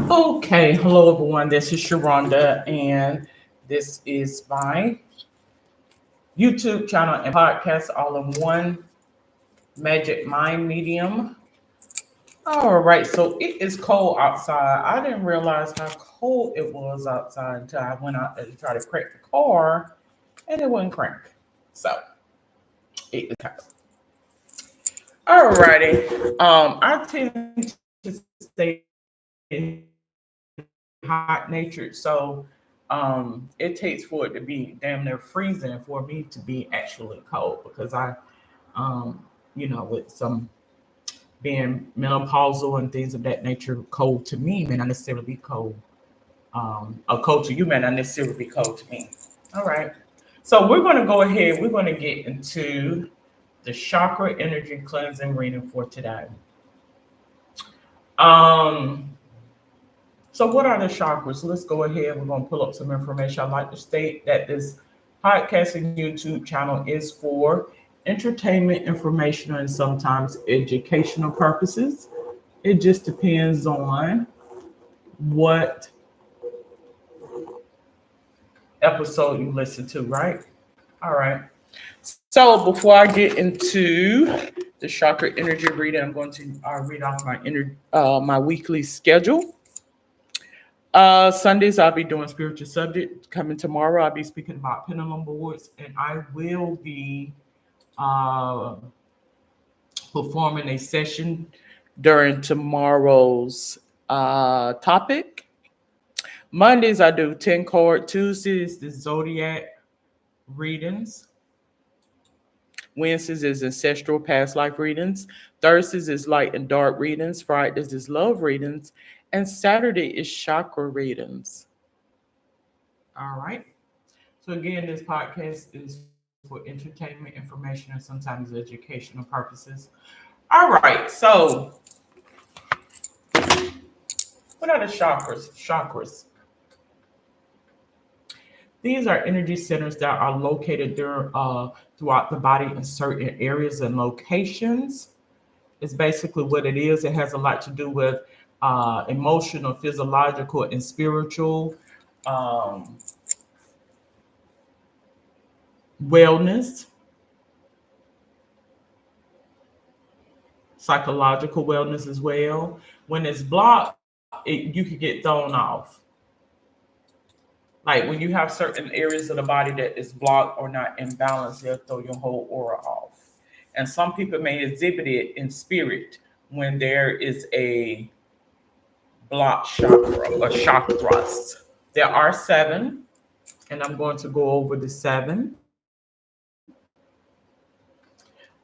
Okay, hello everyone. This is Sharonda, and this is my YouTube channel and podcast all in one Magic Mind Medium. All right, so it is cold outside. I didn't realize how cold it was outside until I went out to try to crank the car, and it wouldn't crank. So it is cold. All righty. I tend to stay hot natured, so it takes for it to be damn near freezing for me to be actually cold because um, with some being menopausal and things of that nature, cold to me may not necessarily be cold. A cold to you may not necessarily be cold to me. All right. So we're going to go ahead. We're going to get into the chakra energy cleansing reading for today. Um, So, what are the chakras? Let's go ahead. We're going to pull up some information. I'd like to state that this podcasting YouTube channel is for entertainment, informational, and sometimes educational purposes. It just depends on what episode you listen to, right? All right. So, before I get into the chakra energy reading, I'm going to read off my weekly schedule. Sundays, I'll be doing spiritual subject. Coming tomorrow, I'll be speaking about pendulum boards, and I will be uh, performing a session during tomorrow's topic. Mondays, I do 10 card. Tuesdays, the zodiac readings. Wednesdays is ancestral past life readings. Thursdays is light and dark readings. Fridays is love readings. And Saturday is chakra readings. All right. So again, this podcast is for entertainment, information, and sometimes educational purposes. All right. So what are the chakras? Chakras. These are energy centers that are located throughout the body in certain areas and locations. It's basically what it is. It has a lot to do with emotional, physiological, and spiritual um, wellness, psychological wellness as well. When it's blocked, you could get thrown off. Like when you have certain areas of the body that is blocked or not in balance, they'll throw your whole aura off. And some people may exhibit it in spirit when there is a blocked chakra or chakras. There are seven, and I'm going to go over the seven.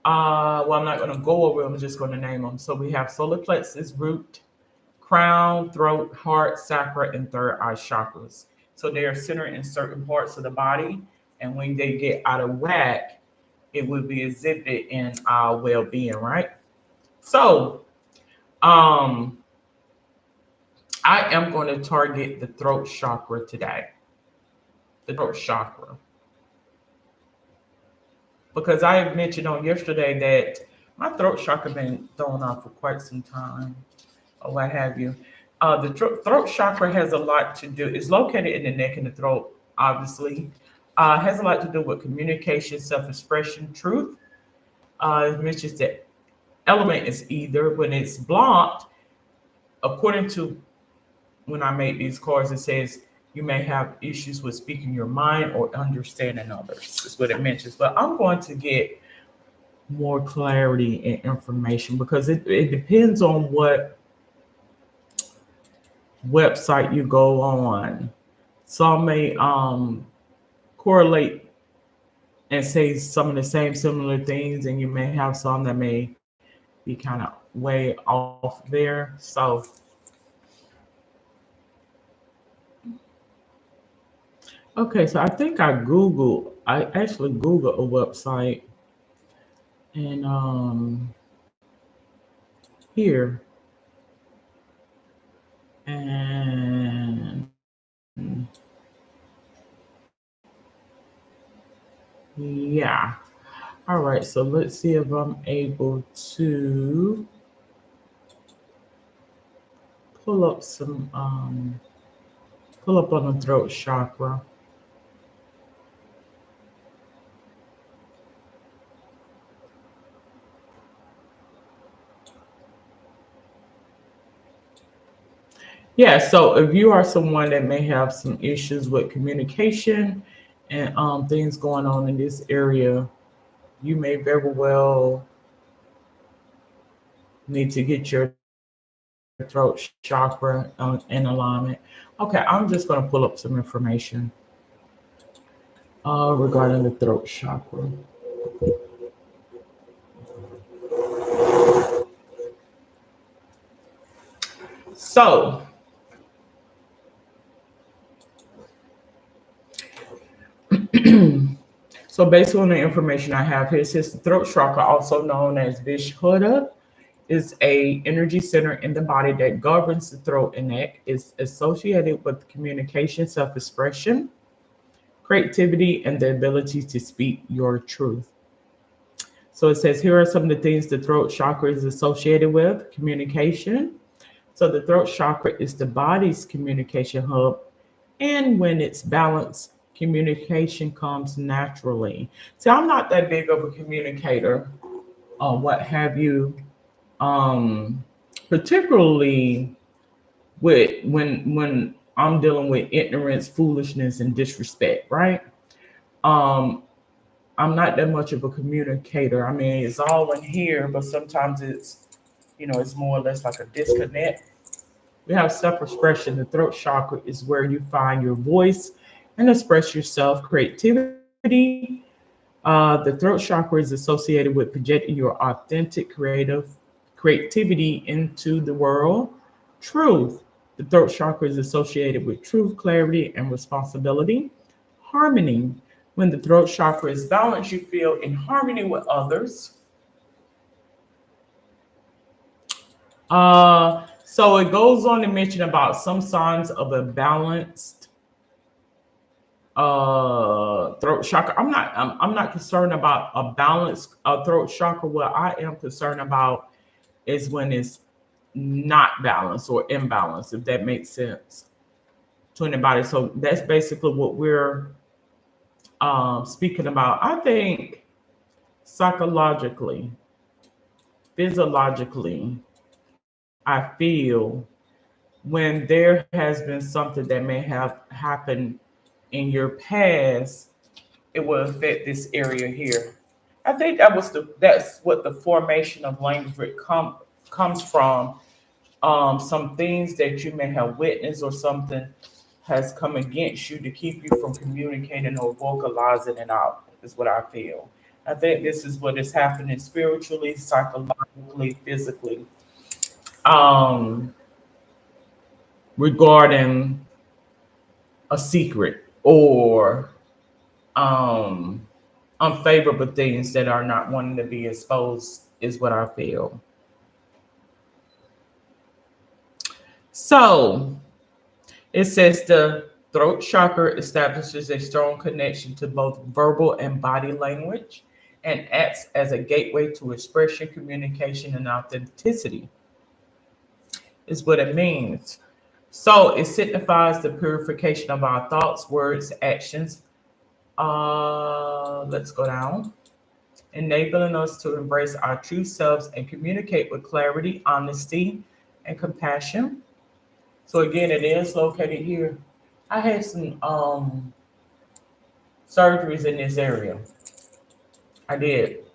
Well, I'm not going to go over them, I'm just going to name them. So we have solar plexus, root, crown, throat, heart, sacra, and third eye chakras. So they are centered in certain parts of the body, and when they get out of whack, it will be exhibited in our well-being, right? So, um, I am going to target the throat chakra today. The throat chakra, because I had mentioned on yesterday that my throat chakra been thrown off for quite some time, or what have you. The throat chakra has a lot to do. It's located in the neck and the throat, obviously. Has a lot to do with communication, self-expression, truth. It mentions that element is either when it's blocked. According to when I made these cards, it says you may have issues with speaking your mind or understanding others. Is what it mentions. But I'm going to get more clarity and information because it depends on what website you go on. Some may correlate and say some of the same similar things, and you may have some that may be kind of way off there. So, okay, so I think I actually Googled a website, and here, and yeah. All right, so let's see if I'm able to pull up some pull up on the throat chakra. Yeah, so if you are someone that may have some issues with communication and things going on in this area, you may very well need to get your throat chakra in alignment. Okay, I'm just going to pull up some information regarding the throat chakra. So, so based on the information I have here, it says the throat chakra, also known as Vishuddha, is a energy center in the body that governs the throat and neck. Is associated with communication, self-expression, creativity, and the ability to speak your truth. So it says here are some of the things the throat chakra is associated with: communication. So the throat chakra is the body's communication hub, and when it's balanced, communication comes naturally. See, I'm not that big of a communicator, what have you, um, particularly with when I'm dealing with ignorance, foolishness, and disrespect, right? Um, I'm not that much of a communicator. I mean, it's all in here, but sometimes it's, it's more or less like a disconnect. We have self-expression. The throat chakra is where you find your voice and express yourself. Creativity. The throat chakra is associated with projecting your authentic, creativity into the world. Truth. The throat chakra is associated with truth, clarity, and responsibility. Harmony. When the throat chakra is balanced, you feel in harmony with others. So it goes on to mention about some signs of a balanced throat chakra. I'm not concerned about a balanced throat chakra. What I am concerned about is when it's not balanced or imbalanced, if that makes sense to anybody. So that's basically what we're speaking about. I think psychologically, physiologically, I feel when there has been something that may have happened in your past, it will affect this area here. I think that's what the formation of language comes from. Some things that you may have witnessed or something has come against you to keep you from communicating or vocalizing it out, is what I feel. I think this is what is happening spiritually, psychologically, physically, um, regarding a secret or um, unfavorable things that are not wanting to be exposed, is what I feel. So it says the throat chakra establishes a strong connection to both verbal and body language and acts as a gateway to expression, communication, and authenticity, is what it means. So it signifies the purification of our thoughts, words, actions. Let's go down. Enabling us to embrace our true selves and communicate with clarity, honesty, and compassion. So again, it is located here. I had some surgeries in this area. I did.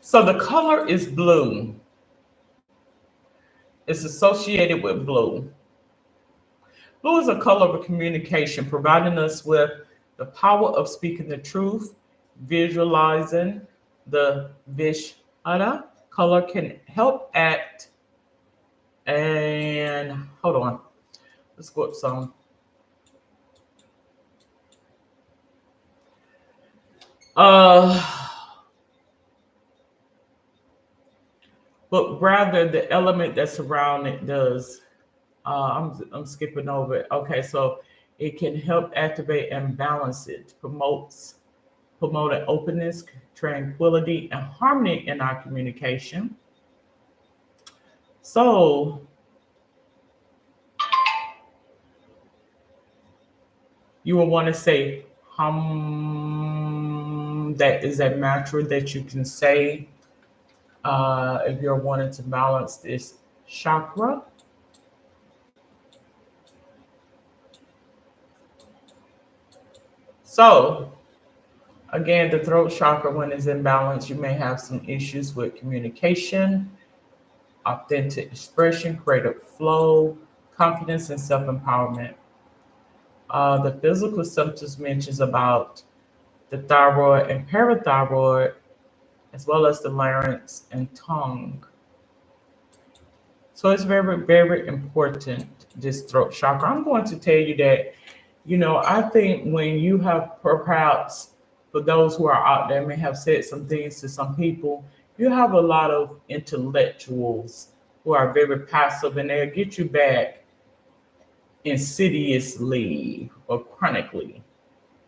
So the color is blue. It's associated with blue. Blue is a color of communication, providing us with the power of speaking the truth, visualizing the Vishada color can help act. And hold on, let's go up some. Uh, but rather the element that's around it does. I'm skipping over it. Okay, so it can help activate and balance it, promotes. promoting openness, tranquility, and harmony in our communication. So you will want to say that is a mantra that you can say if you're wanting to balance this chakra. So again, the throat chakra, when it's in balance, you may have some issues with communication, authentic expression, creative flow, confidence, and self-empowerment. The physical symptoms mentions about the thyroid and parathyroid, as well as the larynx and tongue. So it's very, very important, this throat chakra. I'm going to tell you that, I think when you have perhaps, for those who are out there may have said some things to some people, you have a lot of intellectuals who are very passive and they'll get you back insidiously or chronically,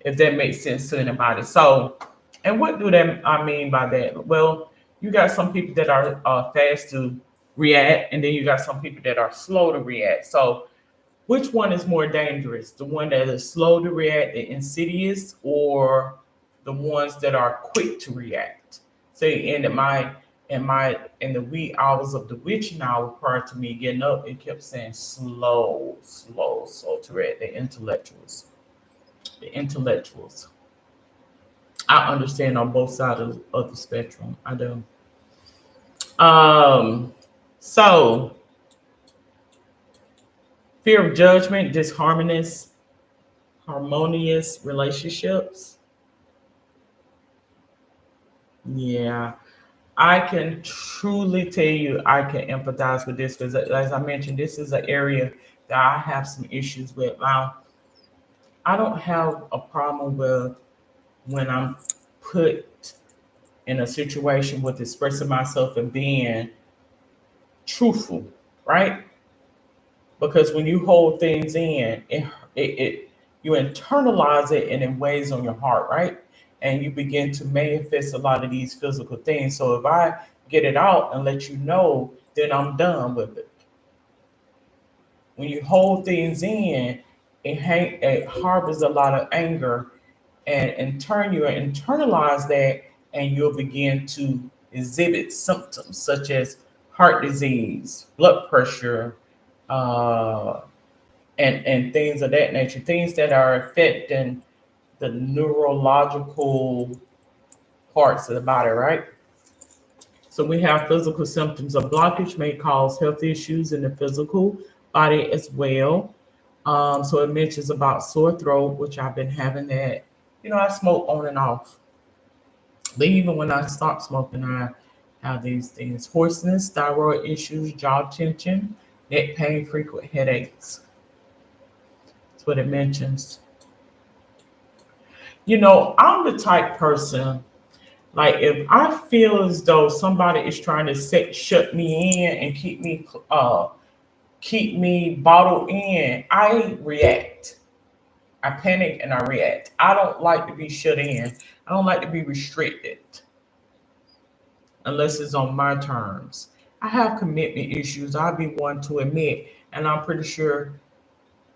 if that makes sense to anybody. So, and what do that I mean by that? Well, you got some people that are fast to react, and then you got some people that are slow to react. So, which one is more dangerous? The one that is slow to react, the insidious, or the ones that are quick to react? Say, in the wee hours of the witching hour prior to me getting up, it kept saying slow, slow, slow to react. The intellectuals. I understand on both sides of the spectrum. I do. Um, so fear of judgment, disharmonious, harmonious relationships. Yeah, I can truly tell you, I can empathize with this because, as I mentioned, this is an area that I have some issues with. Now, I don't have a problem with when I'm put in a situation with expressing myself and being truthful, right? Because when you hold things in, it you internalize it and it weighs on your heart, right? And you begin to manifest a lot of these physical things. So if I get it out and let you know, then I'm done with it. When you hold things in, it harbors a lot of anger, and in turn you internalize that, and you'll begin to exhibit symptoms such as heart disease, blood pressure, uh, and things of that nature, things that are affecting the neurological parts of the body, right? So we have physical symptoms of blockage may cause health issues in the physical body as well. So it mentions about sore throat, which I've been having that. I smoke on and off. But even when I stop smoking, I have these things: hoarseness, thyroid issues, jaw tension, neck pain, frequent headaches. That's what it mentions. I'm the type person, like if I feel as though somebody is trying to shut me in and keep me bottled in, I react. I panic and I react. I don't like to be shut in. I don't like to be restricted unless it's on my terms. I have commitment issues. I'll be one to admit, and I'm pretty sure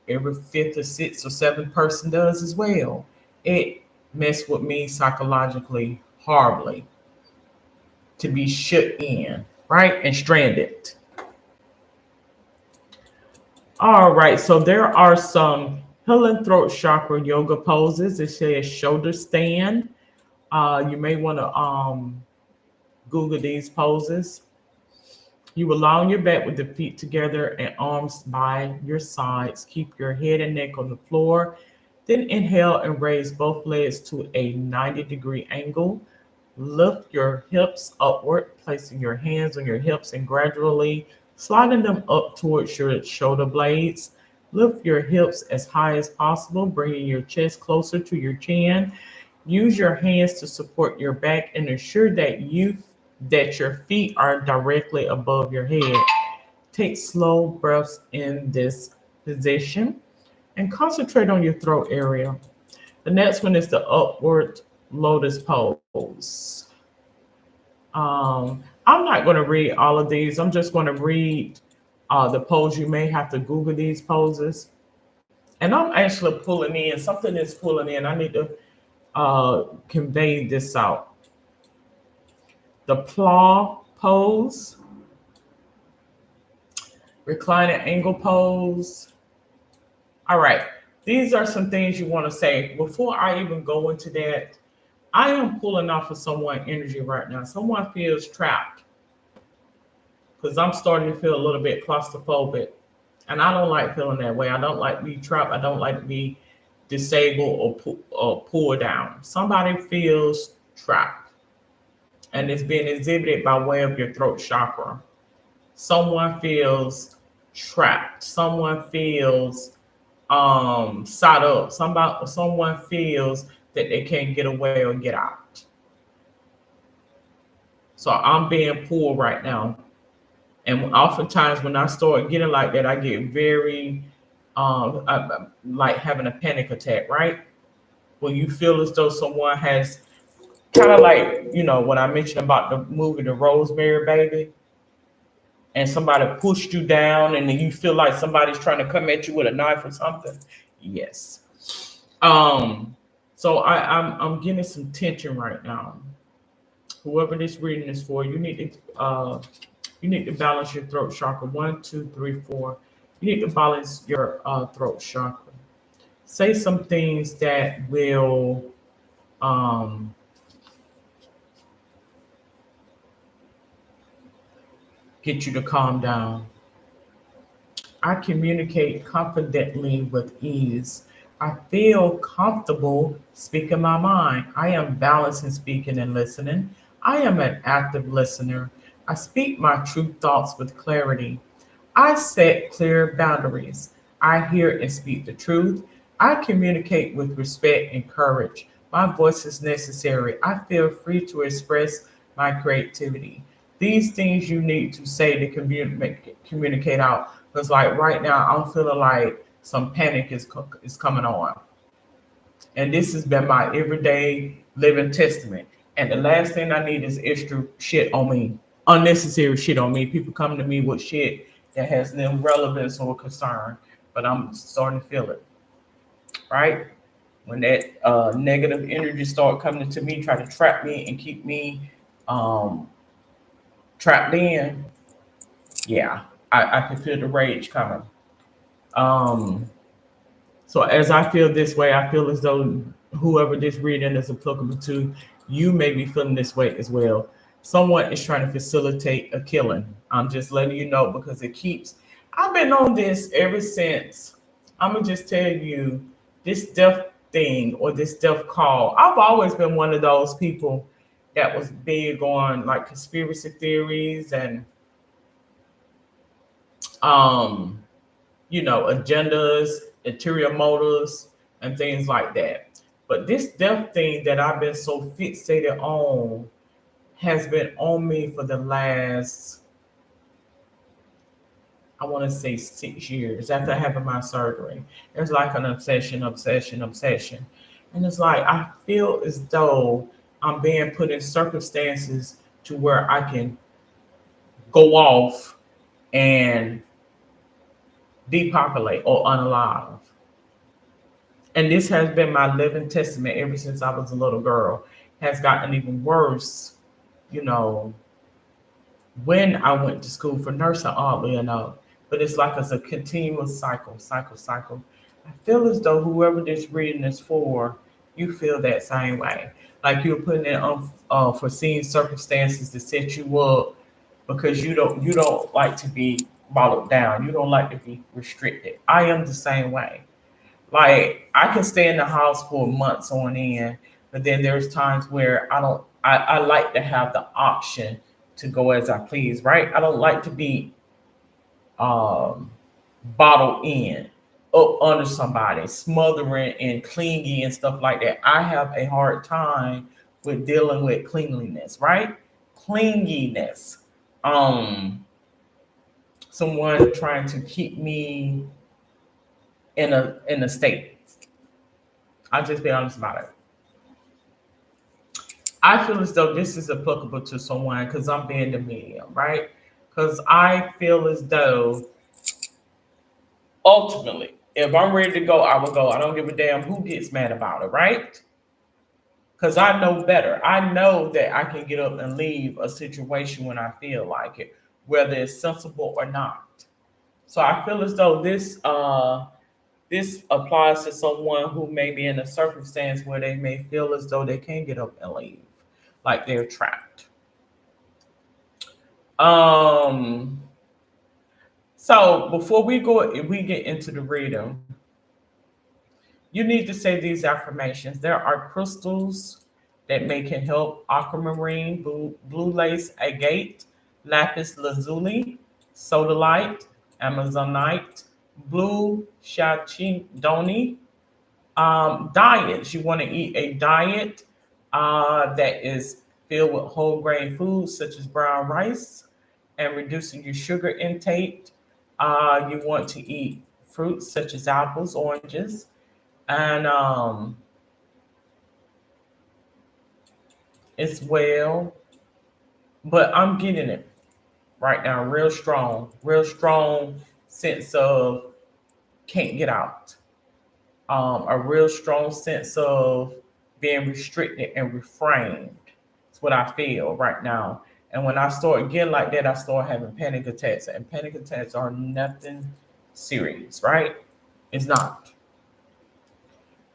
every fifth or sixth or seventh person does as well. It messed with me psychologically horribly to be shut in, right? And stranded. All right, so there are some healing throat chakra yoga poses. It says shoulder stand. You may want to Google these poses. You will lie on your back with the feet together and arms by your sides. Keep your head and neck on the floor. Then inhale and raise both legs to a 90-degree angle. Lift your hips upward, placing your hands on your hips and gradually sliding them up towards your shoulder blades. Lift your hips as high as possible, bringing your chest closer to your chin. Use your hands to support your back and ensure that your feet are directly above your head. Take slow breaths in this position and concentrate on your throat area. The next one is the upward lotus pose. I'm not going to read all of these. I'm just going to read the pose. You may have to Google these poses. And I'm actually pulling in, something is pulling in. I need to convey this out. The claw pose, reclining angle pose. All right. These are some things you want to say. Before I even go into that, I am pulling off of someone energy right now. Someone feels trapped because I'm starting to feel a little bit claustrophobic. And I don't like feeling that way. I don't like to be trapped. I don't like to be disabled or pulled down. Somebody feels trapped and it's being exhibited by way of your throat chakra. Someone feels trapped. Someone feels side up. Someone feels that they can't get away or get out. So I'm being pulled right now. And oftentimes when I start getting like that, I get very like having a panic attack, right? When you feel as though someone has kind of like, when I mentioned about the movie The Rosemary Baby, and somebody pushed you down and then you feel like somebody's trying to come at you with a knife or something. Yes. Um, so I'm getting some tension right now. Whoever this reading is for, you need to balance your throat chakra. One, two, three, four. You need to balance your throat chakra. Say some things that will um, get you to calm down. I communicate confidently with ease. I feel comfortable speaking my mind. I am balanced in speaking and listening. I am an active listener. I speak my true thoughts with clarity. I set clear boundaries. I hear and speak the truth. I communicate with respect and courage. My voice is necessary. I feel free to express my creativity. These things you need to say to communicate out. Because like right now, I'm feeling like some panic is coming on, and this has been my everyday living testament. And the last thing I need is extra shit on me, unnecessary shit on me. People coming to me with shit that has no relevance or concern, but I'm starting to feel it. Right when that negative energy start coming to me, try to trap me and keep me um, trapped in. Yeah, I can feel the rage coming. Um, So as I feel this way, I feel as though whoever this reading is applicable to, you may be feeling this way as well. Someone is trying to facilitate a killing. I'm just letting you know because it keeps. I've been on this ever since. I'm gonna just tell you this death thing or this death call. I've always been one of those people that was big on like conspiracy theories and um agendas, ulterior motives, and things like that. But this death thing that I've been so fixated on has been on me for the last, I want to say 6 years after having my surgery. It's like an obsession, obsession, obsession. And it's like I feel as though I'm being put in circumstances to where I can go off and depopulate or unalive. And this has been my living testament ever since I was a little girl. Has gotten even worse, you know, when I went to school for nursing, oddly enough. But it's like it's a continuous cycle, cycle, cycle. I feel as though whoever this reading is for, you feel that same way. Like you're putting in unforeseen circumstances to set you up because you don't like to be bottled down. You don't like to be restricted. I am the same way. Like I can stay in the house for months on end, but then there's times where I don't. I like to have the option to go as I please, right? I don't like to be um, bottled in up under somebody, smothering and clingy and stuff like that. I have a hard time with dealing with cleanliness, right? Clinginess. Um, Someone trying to keep me in a state. I'll just be honest about it. I feel as though this is applicable to someone because I'm being the medium, right? Because I feel as though ultimately, if I'm ready to go, I will go. I don't give a damn who gets mad about it, right? Because I know better. I know that I can get up and leave a situation when I feel like it, whether it's sensible or not. So I feel as though this applies to someone who may be in a circumstance where they may feel as though they can't get up and leave, like they're trapped. Um, so before we get into the reading, you need to say these affirmations. There are crystals that may can help: aquamarine, blue lace agate, lapis lazuli, sodalite, amazonite, blue chalcedony. Diets. You want to eat a diet that is filled with whole grain foods such as brown rice and reducing your sugar intake. You want to eat fruits such as apples, oranges, and as well. But I'm getting it right now, real strong sense of can't get out. A real strong sense of being restricted and refrained. It's what I feel right now. And when I start getting like that, I start having panic attacks. And panic attacks are nothing serious, right? It's not.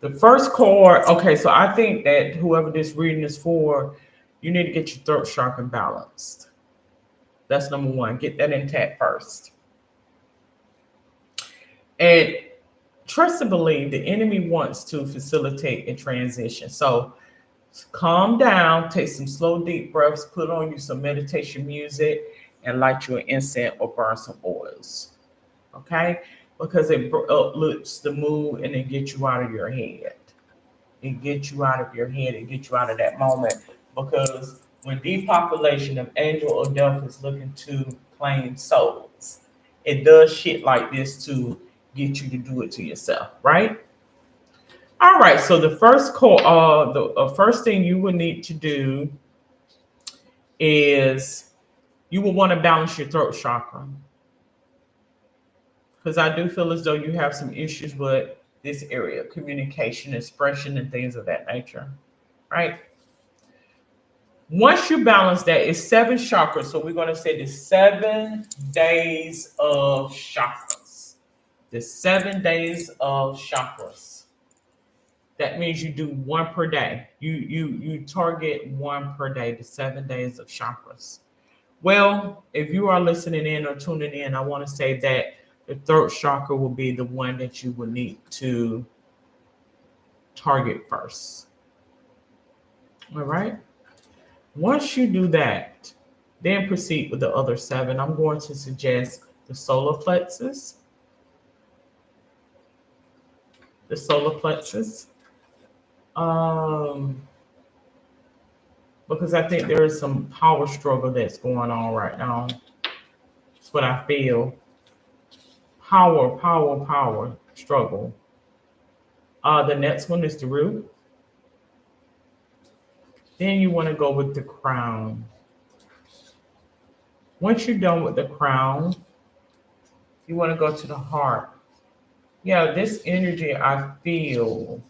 The first chord, okay, so I think that whoever this reading is for, you need to get your throat chakra balanced. That's number one. Get that intact first. And trust and believe the enemy wants to facilitate a transition. So calm down, take some slow, deep breaths, put on you some meditation music, and light you an incense or burn some oils. Okay? Because it uplifts the mood and it gets you out of your head. It gets you out of your head. It gets you out of that moment. Because when depopulation of angel or death is looking to claim souls, it does shit like this to get you to do it to yourself, right? All right. So the first call, the first thing you would need to do is you will want to balance your throat chakra because I do feel as though you have some issues with this area, communication, expression, and things of that nature, right? Once you balance that, it's seven chakras. So we're going to say the 7 days of chakras. The 7 days of chakras. That means you do one per day. You target one per day, the 7 days of chakras. Well, if you are listening in or tuning in, I want to say that the throat chakra will be the one that you will need to target first. All right. Once you do that, then proceed with the other seven. I'm going to suggest the solar plexus, the solar plexus, um, because I think there is some power struggle that's going on right now. That's what I feel. Power struggle. The next one is the root. Then you want to go with the crown. Once you're done with the crown, you want to go to the heart. Yeah, this energy I feel.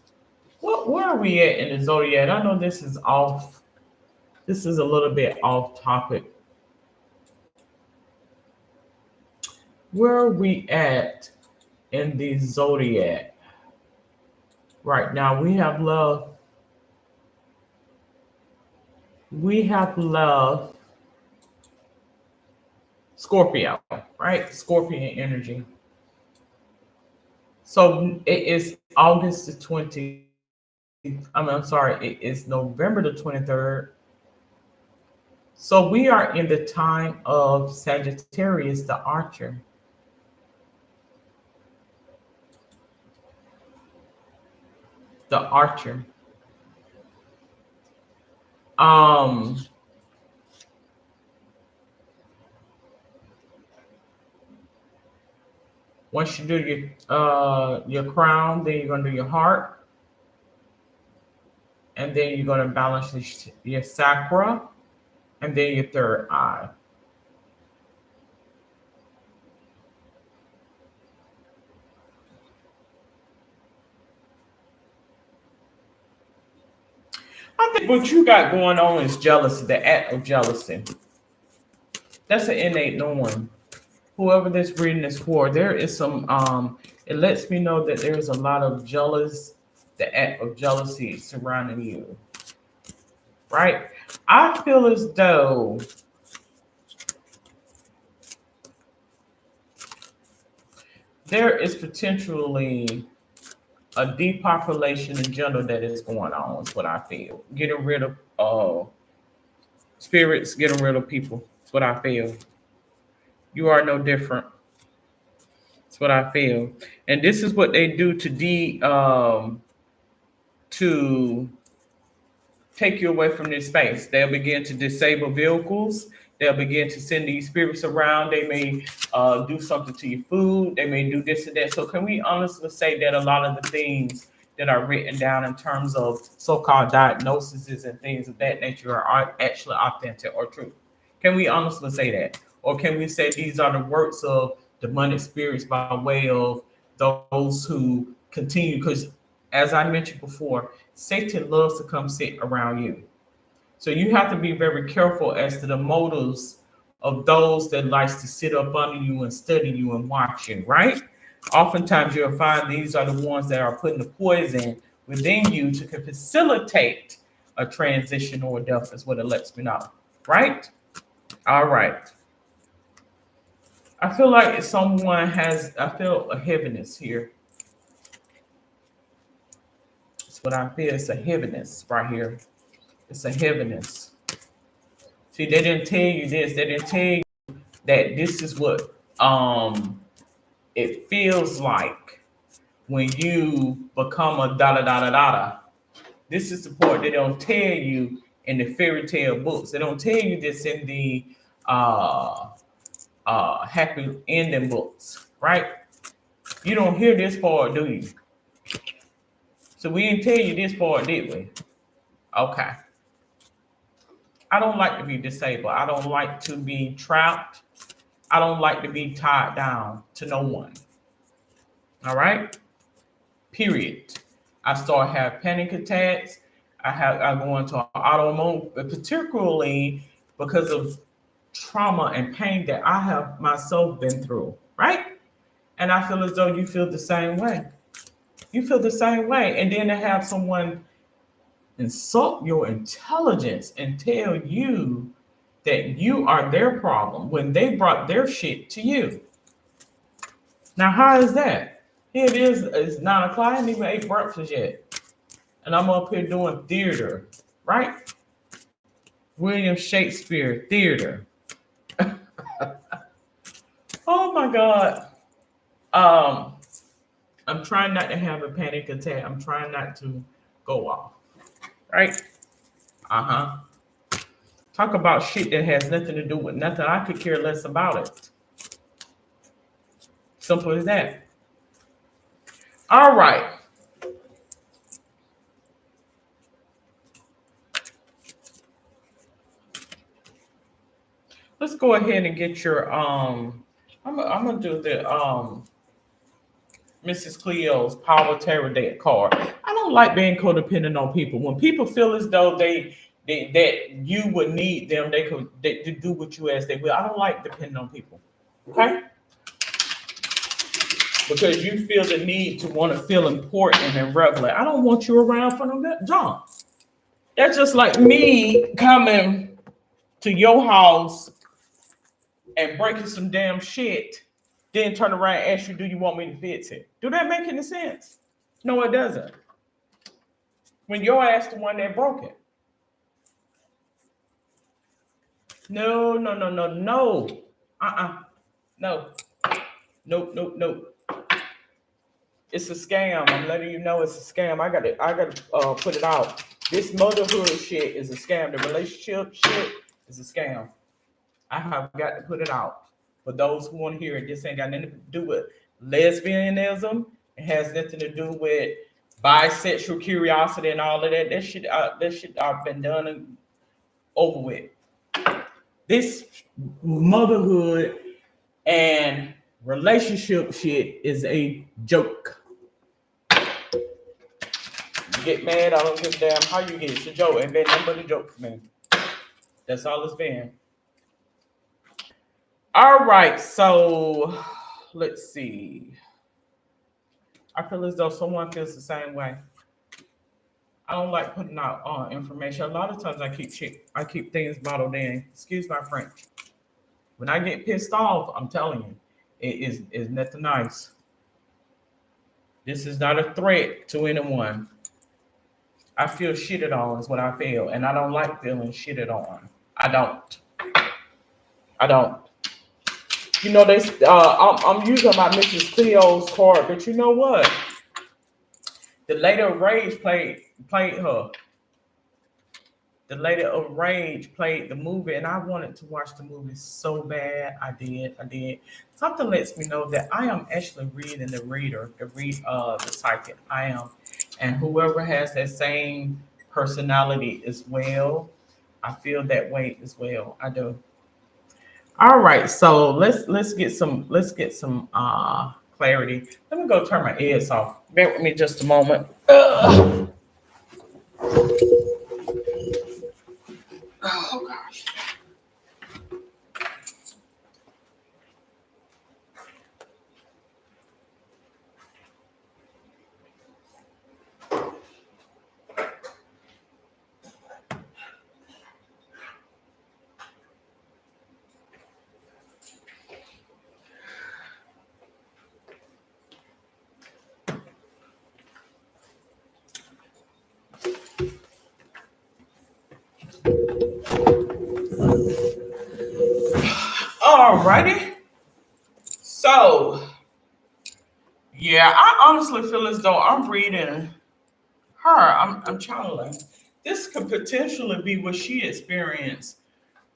Where are we at in the zodiac? I know this is off. This is a little bit off topic. Where are we at in the zodiac right now? We have love. We have love. Scorpio, right? Scorpion energy. So it is August the 20th. I'm sorry, it is November the 23rd. So we are in the time of Sagittarius, the archer. The archer. Um, Once you do your crown, then you're gonna do your heart, and and then you're going to balance your chakra, and then your third eye. I think what you got going on is jealousy, the act of jealousy. That's an innate knowing. Whoever this reading is for, there is some it lets me know that there's a lot of the act of jealousy surrounding you. Right? I feel as though there is potentially a depopulation in general that is going on, is what I feel. Getting rid of spirits, getting rid of people. That's what I feel. You are no different. That's what I feel. And this is what they do to take you away from this space. They'll begin to disable vehicles. They'll begin to send these spirits around. They may do something to your food. They may do this and that. So can we honestly say that a lot of the things that are written down in terms of so-called diagnoses and things of that nature are actually authentic or true? Can we honestly say that? Or can we say these are the works of demonic spirits by way of those who continue? Because as I mentioned before, Satan loves to come sit around you. So you have to be very careful as to the motives of those that likes to sit up under you and study you and watch you, right? Oftentimes you'll find these are the ones that are putting the poison within you to facilitate a transition or a death, is what it lets me know, right? All right. I feel like I feel a heaviness here. It's what I feel. It's a heaviness right here. It's a heaviness. See, they didn't tell you this. They didn't tell you that this is what it feels like when you become a da da da da da da. This is the part they don't tell you in the fairy tale books. They don't tell you this in the happy ending books, right? You don't hear this part, do you? So we didn't tell you this part, did we? Okay. I don't like to be disabled. I don't like to be trapped. I don't like to be tied down to no one. All right? Period. I start have panic attacks. I go into an autoimmune, but particularly because of trauma and pain that I have myself been through, right? And I feel as though you feel the same way. You feel the same way. And then to have someone insult your intelligence and tell you that you are their problem when they brought their shit to you. Now, how is that? Here it is, it's 9 o'clock. I haven't even ate breakfast yet. And I'm up here doing theater, right? William Shakespeare theater. Oh my God. I'm trying not to have a panic attack. I'm trying not to go off. Right? Uh-huh. Talk about shit that has nothing to do with nothing. I could care less about it. Simple as that. All right. Let's go ahead and get your I'm gonna do the Mrs. Cleo's Power Tarot Deck card. I don't like being codependent on people. When people feel as though they that you would need them, they do what you ask they will. I don't like depending on people. Okay? Because you feel the need to want to feel important and relevant. I don't want you around for no junk. That's just like me coming to your house and breaking some damn shit, then turn around and ask you, do you want me to fix it? Do that make any sense? No, it doesn't. When your ass the one that broke it. No, no, no, no, no. No. Nope, nope, nope. It's a scam. I'm letting you know it's a scam. I gotta put it out. This motherhood shit is a scam. The relationship shit is a scam. I have got to put it out. For those who want to hear it, this ain't got nothing to do with lesbianism. It has nothing to do with bisexual curiosity and all of that. That shit been done and over with. This motherhood and relationship shit is a joke. You get mad, I don't give a damn how you get. It's a joke. Ain't been nothing but a joke for me. That's all it's been. All right, so let's see. I feel as though someone feels the same way. I don't like putting out information. A lot of times I keep things bottled in. Excuse my French. When I get pissed off, I'm telling you, is nothing nice. This is not a threat to anyone. I feel shitted on is what I feel, and I don't like feeling shitted on. I don't. I don't. You know, I'm using my Mrs. Cleo's card, but you know what? The Lady of Rage played her. The Lady of Rage played the movie, and I wanted to watch the movie so bad. I did. I did. Something lets me know that I am actually reading the psychic. I am, and whoever has that same personality as well, I feel that way as well. I do. All right, so let's get some clarity. Let me go turn my ears off. Bear with me just a moment. Oh gosh. All righty. So yeah, I honestly feel as though I'm reading her. I'm channeling. This could potentially be what she experienced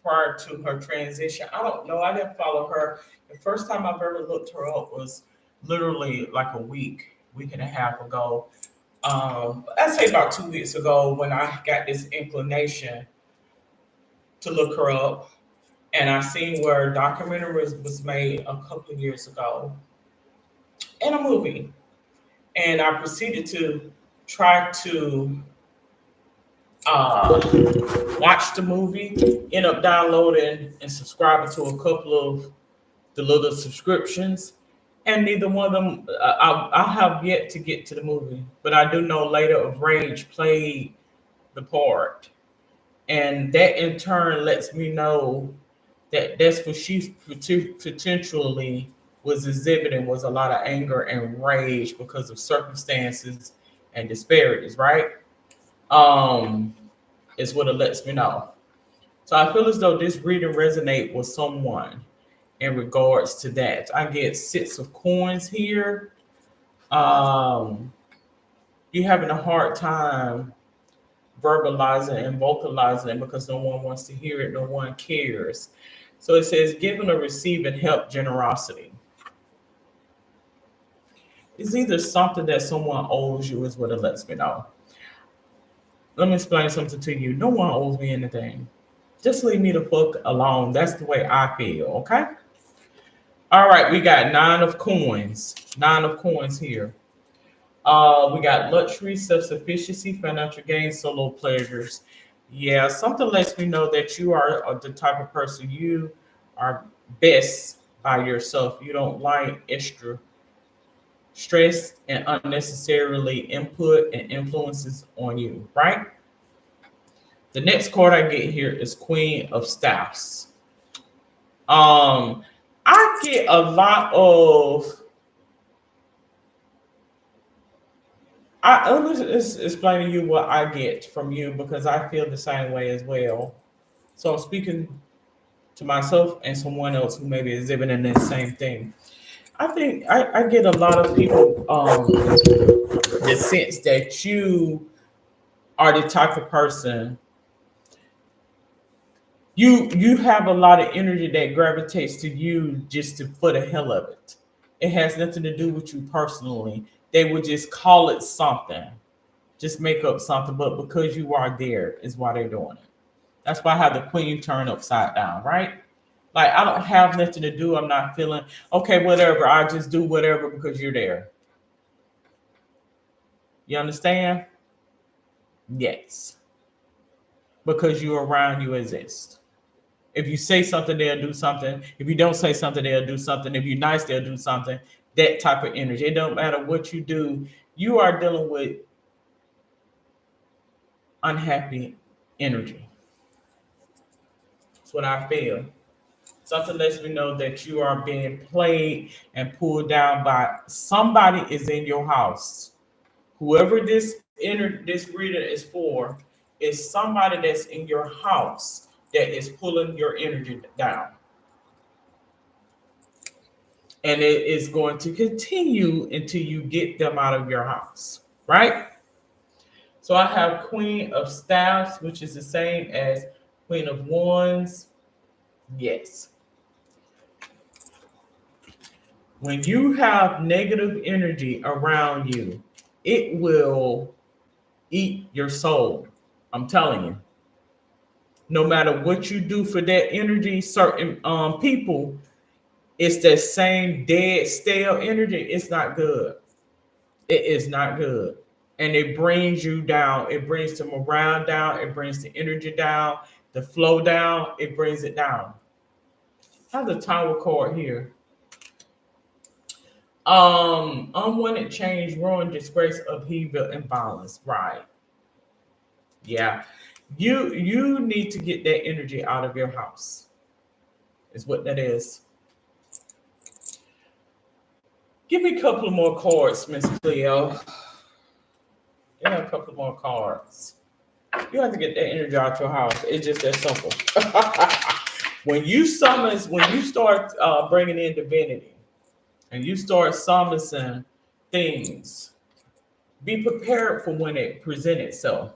prior to her transition. I don't know. I didn't follow her. The first time I've ever looked her up was literally like a week and a half ago. I'd say about 2 weeks ago when I got this inclination to look her up. And I seen where a documentary was made a couple of years ago and a movie. And I proceeded to try to uh, watch the movie, end up downloading and subscribing to a couple of the little subscriptions. And neither one of them, I have yet to get to the movie, but I do know Lady of Rage played the part. And that in turn lets me know that that's what she potentially was exhibiting was a lot of anger and rage because of circumstances and disparities, right? Um, is what it lets me know. So I feel as though this reading resonate with someone in regards to that. I get six of coins here. Um, you're having a hard time verbalizing and vocalizing it because no one wants to hear it, no one cares. So it says giving or receiving help, generosity. It's either something that someone owes you, is what it lets me know. Let me explain something to you. No one owes me anything. Just leave me the fuck alone. That's the way I feel, okay? All right, we got nine of coins. Nine of coins here. We got luxury, self-sufficiency, financial gain, solo pleasures. Yeah, something lets me know that you are the type of person you are best by yourself. You don't like extra stress and unnecessarily input and influences on you, right? The next card I get here is Queen of Staffs. Um, I get a lot of. I'm just explaining to you what I get from you because I feel the same way as well. So I'm speaking to myself and someone else who may be exhibiting the same thing. I think I get a lot of people the sense that you are the type of person you have a lot of energy that gravitates to you just to for the hell of it. It has nothing to do with you personally. they would just call it something, just make up something. But because you are there, is why they're doing it. That's why I have the queen turn upside down, right? Like I don't have nothing to do. I'm not feeling okay, whatever. I just do whatever because you're there. You understand? Yes. Because you're around, you exist. If you say something, they'll do something. If you don't say something, they'll do something. If you're nice, they'll do something. That type of energy. It don't matter what you do. You are dealing with unhappy energy. That's what I feel. Something lets me know that you are being played and pulled down by somebody is in your house. Whoever this reader is for is somebody that's in your house that is pulling your energy down. And it is going to continue until you get them out of your house, right? So I have Queen of Staffs, which is the same as Queen of Wands. Yes. When you have negative energy around you, it will eat your soul. I'm telling you. No matter what you do for that energy, certain people, it's that same dead, stale energy. It's not good. It is not good. And it brings you down. It brings the morale down. It brings the energy down, the flow down. It brings it down. I have the Tower card here. Unwanted change, ruin, disgrace, upheaval, and violence. Right. Yeah. You need to get that energy out of your house. Is what that is. Give me a couple of more cards, Miss Cleo. Give me a couple more cards. You have to get that energy out your house. It's just that simple. when you start bringing in divinity, and you start summoning things, be prepared for when it presents itself.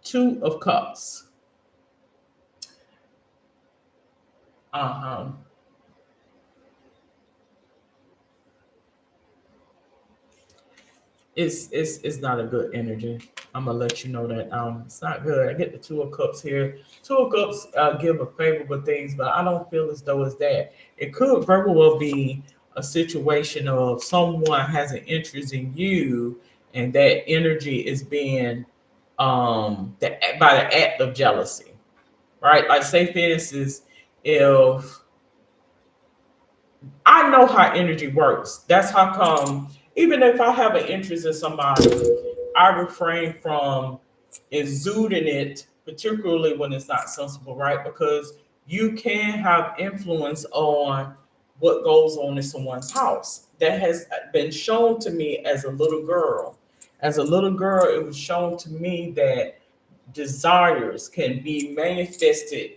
Two of Cups. Uh-huh. It's not a good energy. I'm gonna let you know that it's not good. I get the Two of Cups here. Two of Cups give a favorable things, but I don't feel as though it's that. It could very well be a situation of someone has an interest in you, and that energy is being by the act of jealousy, right? Like say for instance, if I know how energy works. That's how come, even if I have an interest in somebody, I refrain from exuding it, particularly when it's not sensible, right? Because you can have influence on what goes on in someone's house. That has been shown to me as a little girl. As a little girl, it was shown to me that desires can be manifested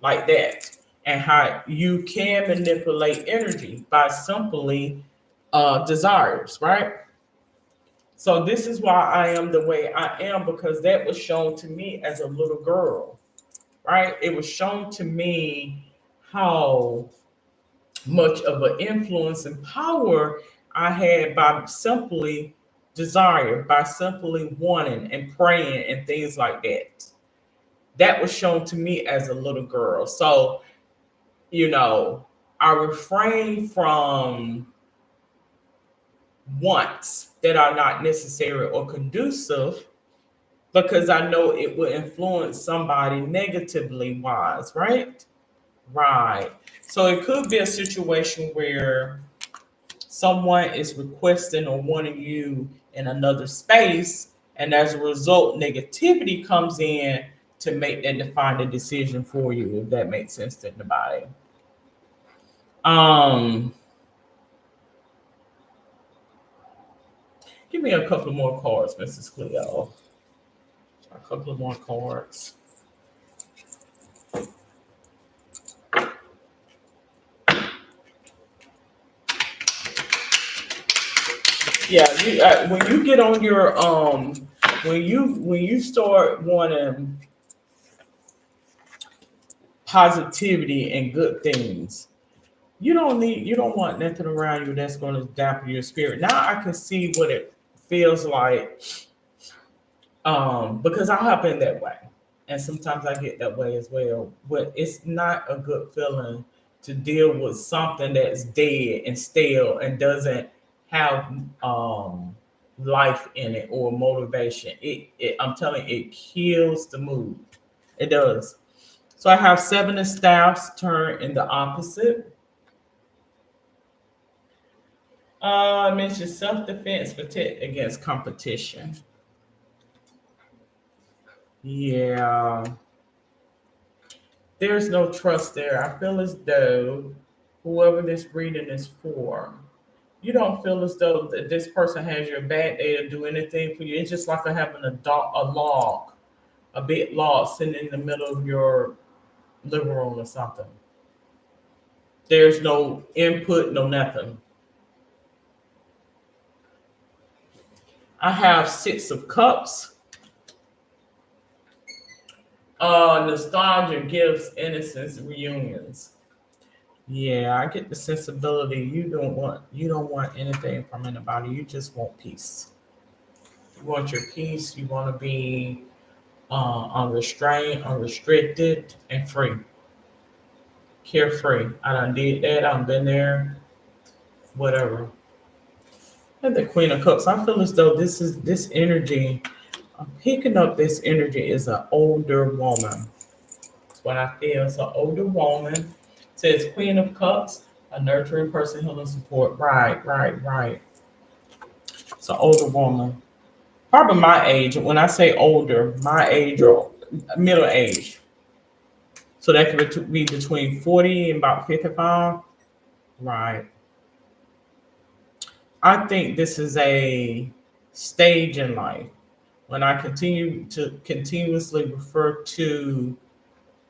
like that, and how you can manipulate energy by simply desires, right? So this is why I am the way I am, because that was shown to me as a little girl, right? It was shown to me how much of an influence and power I had by simply desire, by simply wanting and praying and things like that. That was shown to me as a little girl. So you know, I refrain from wants that are not necessary or conducive because I know it will influence somebody negatively wise, right? Right. So it could be a situation where someone is requesting or wanting you in another space, and as a result, negativity comes in to make that defining decision for you, if that makes sense to anybody. Um, Give me a couple more cards, Mrs. Cleo. A couple of more cards. Yeah, when you get on your when you start wanting positivity and good things, you don't want nothing around you that's going to dampen your spirit. Now I can see what it feels like, because I have been that way, and sometimes I get that way as well. But it's not a good feeling to deal with something that's dead and stale and doesn't have life in it or motivation. I'm telling you, it kills the mood. It does. So I have seven of staffs turned in the opposite. I mentioned self-defense, protect against competition. Yeah, there's no trust there. I feel as though whoever this reading is for, you don't feel as though that this person has your back there to do anything for you. It's just like having a log, a big log sitting in the middle of your living room or something. There's no input, no nothing. I have six of cups. Nostalgia gives innocence reunions. Yeah, I get the sensibility. You don't want anything from anybody. You just want peace. You want your peace. You want to be unrestrained, unrestricted, and free. Carefree. I done did that. I've been there. Whatever. And the Queen of Cups. I feel as though this energy. I'm picking up this energy is an older woman. That's what I feel. It's an older woman. Says Queen of Cups, a nurturing person, healing support. Right, right, right. It's an older woman. Probably my age. When I say older, my age or middle age. So that could be between 40 and about 55. Right. I think this is a stage in life. When I continue to continuously refer to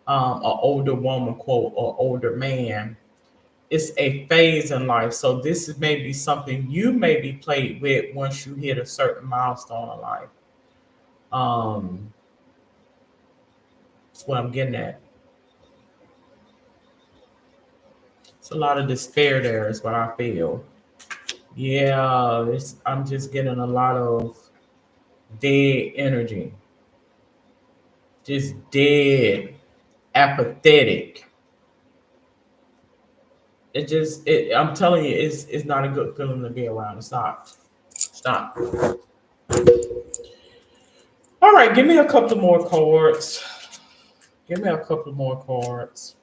an older woman, quote, or older man, it's a phase in life. So this is maybe something you may be played with once you hit a certain milestone in life. Um, that's what I'm getting at. It's a lot of despair there, is what I feel. Yeah, I'm just getting a lot of dead energy, just dead, apathetic. I'm telling you, it's not a good feeling to be around. It's not. It's not. All right, give me a couple more cards. Give me a couple more cards.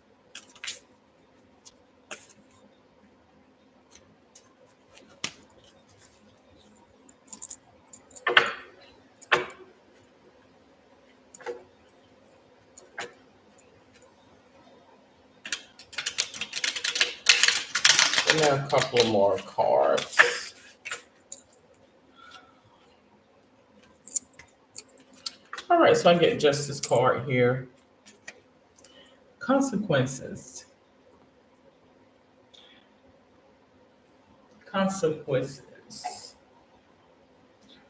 Give me a couple more cards. All right, so I get Justice card here. Consequences. Consequences.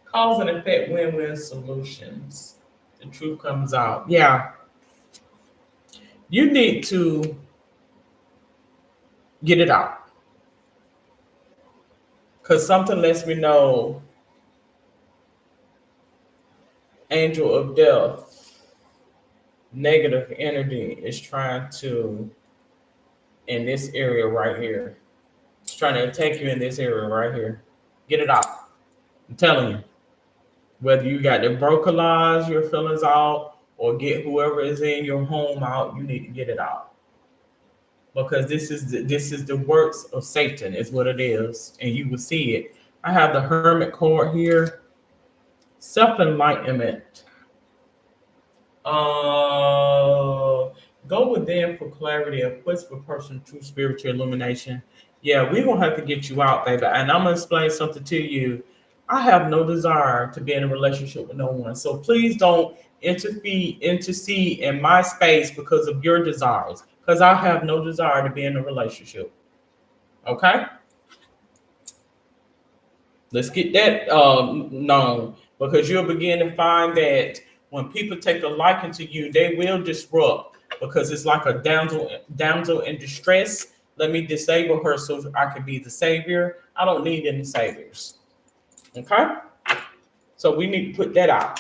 Cause and effect win-win solutions. The truth comes out. Yeah, you need to get it out. Because something lets me know angel of death, negative energy is trying to, in this area right here, it's trying to attack you in this area right here. Get it out. I'm telling you. Whether you got to vocalize your feelings out or get whoever is in your home out, you need to get it out. Because this is the works of Satan, is what it is, and you will see it. I have the Hermit card here. Self enlightenment. Uh, Go within for clarity, a quest for personal true spiritual illumination. Yeah, we're gonna have to get you out, baby. And I'm gonna explain something to you. I have no desire to be in a relationship with no one. So please don't intercede in my space because of your desires. Because I have no desire to be in a relationship. Okay? Let's get that known because you'll begin to find that when people take a liking to you, they will disrupt because it's like a damsel in distress. Let me disable her so I can be the savior. I don't need any saviors. Okay? So we need to put that out.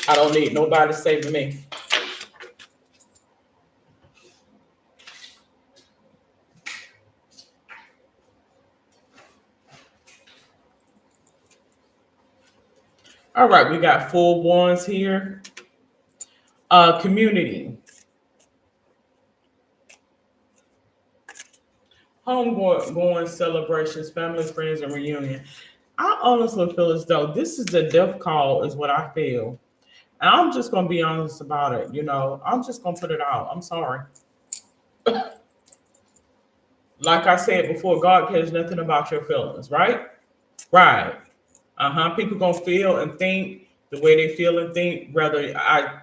I don't need nobody saving me. All right, we got full ones here. Community. Home going celebrations, family, friends, and reunion. I honestly feel as though this is a death call, is what I feel. And I'm just gonna be honest about it. I'm just gonna put it out. I'm sorry. Like I said before, God cares nothing about your feelings, right? Right. People gonna feel and think the way they feel and think, whether I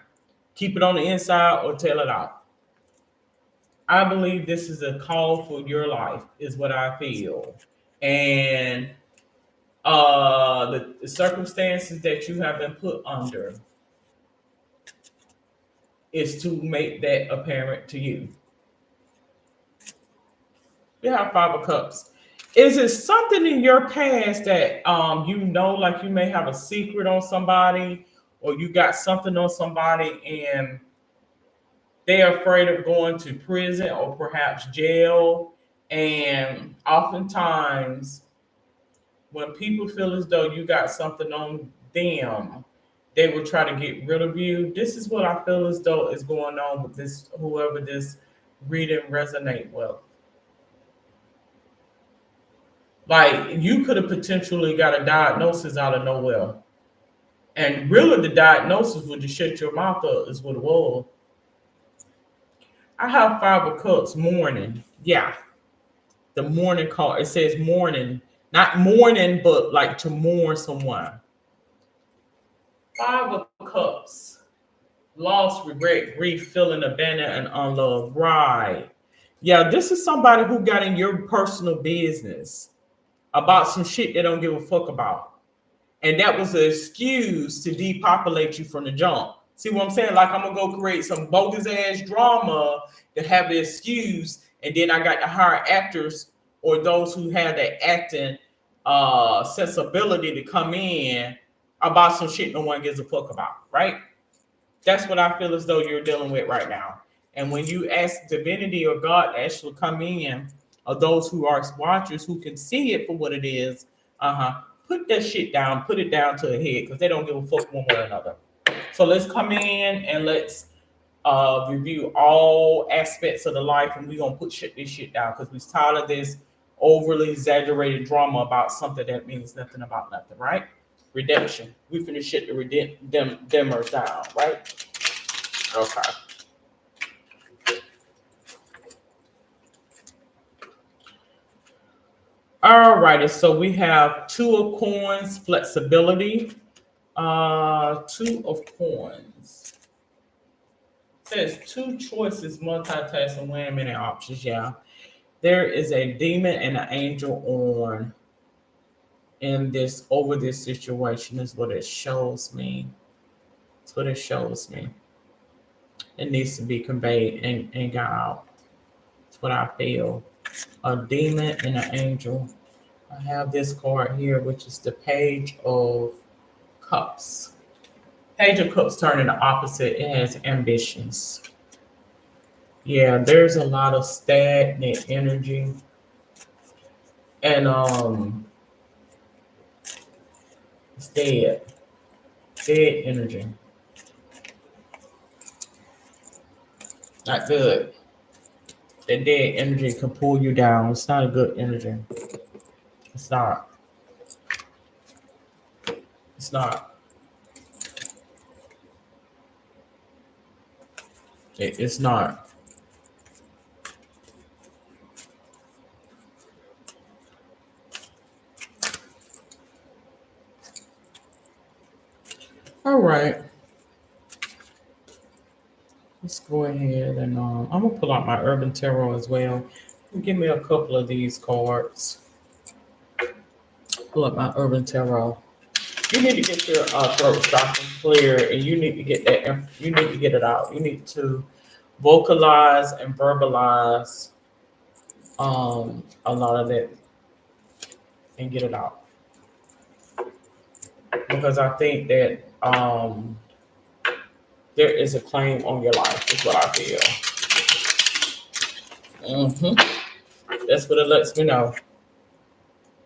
keep it on the inside or tell it out. I believe this is a call for your life, is what I feel. And the circumstances that you have been put under is to make that apparent to you. You have Five of Cups. Is it something in your past that like you may have a secret on somebody, or you got something on somebody and they're afraid of going to prison or perhaps jail? And oftentimes when people feel as though you got something on them, they will try to get rid of you. This is what I feel as though is going on with this, whoever this reading resonate with. Like, you could have potentially got a diagnosis out of nowhere. And really the diagnosis would just shut your mouth up, is what it was. I have Five of Cups, mourning. Yeah. The mourning card. It says mourning. Not mourning, but like to mourn someone. Five of Cups. Loss, regret, grief, feeling abandoned and unloved. Right. Yeah, this is somebody who got in your personal business about some shit they don't give a fuck about. And that was an excuse to depopulate you from the jump. See what I'm saying? Like, I'm gonna go create some bogus ass drama to have the excuse, and then I got to hire actors or those who have that acting sensibility to come in about some shit no one gives a fuck about, right? That's what I feel as though you're dealing with right now. And when you ask divinity or God to actually come in, or those who are watchers who can see it for what it is, put that shit down, put it down to the head, because they don't give a fuck one way or another. So let's come in and let's review all aspects of the life, and we're gonna put this shit down, because we're tired of this overly exaggerated drama about something that means nothing about nothing, right? Redemption. We finna shit the demmers down, right? Okay. All righty, so we have Two of Coins, flexibility. Two of Coins. Says two choices, multitasking, winning many options. Yeah. There is a demon and an angel on in this over this situation, is what it shows me. That's what it shows me. It needs to be conveyed and got out. That's what I feel. A demon and an angel. I have this card here, which is the Page of Cups. Page of Cups turning the opposite. It has ambitions. Yeah, there's a lot of stagnant energy. And it's dead. Dead energy. Not good. That dead energy can pull you down. It's not a good energy. It's not. It's not. It's not. All right. Let's go ahead and I'm gonna pull out my Urban Tarot as well. Give me a couple of these cards. Pull up my Urban Tarot. You need to get your throat chakra clear, and you need to get that. You need to get it out. You need to vocalize and verbalize a lot of that and get it out. Because I think that there is a claim on your life, is what I feel. That's what it lets me know.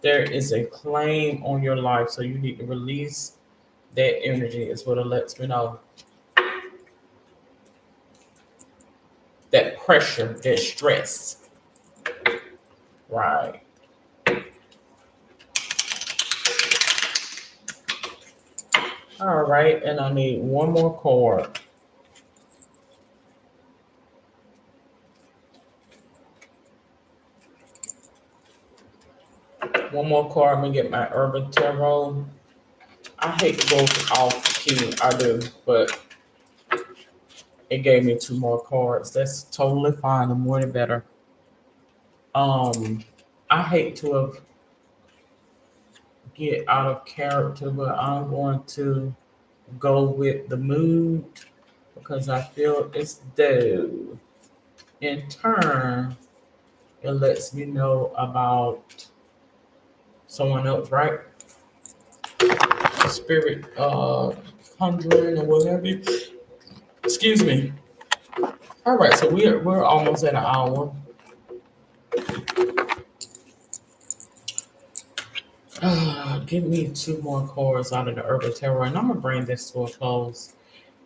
There is a claim on your life, so you need to release that energy, is what it lets me know. That pressure, that stress. Right. All right, and I need one more card. One more card. I'm gonna get my Urban Tarot. I hate to go off key, I do, but it gave me two more cards. That's totally fine. The more the better. I hate to have get out of character, but I'm going to go with the mood because I feel it's due. In turn, it lets me know about someone else, right? Spirit conjuring or whatever. Excuse me. All right, so we're almost at an hour. Give me two more cards out of the Herbal Tarot, and I'm gonna bring this to a close.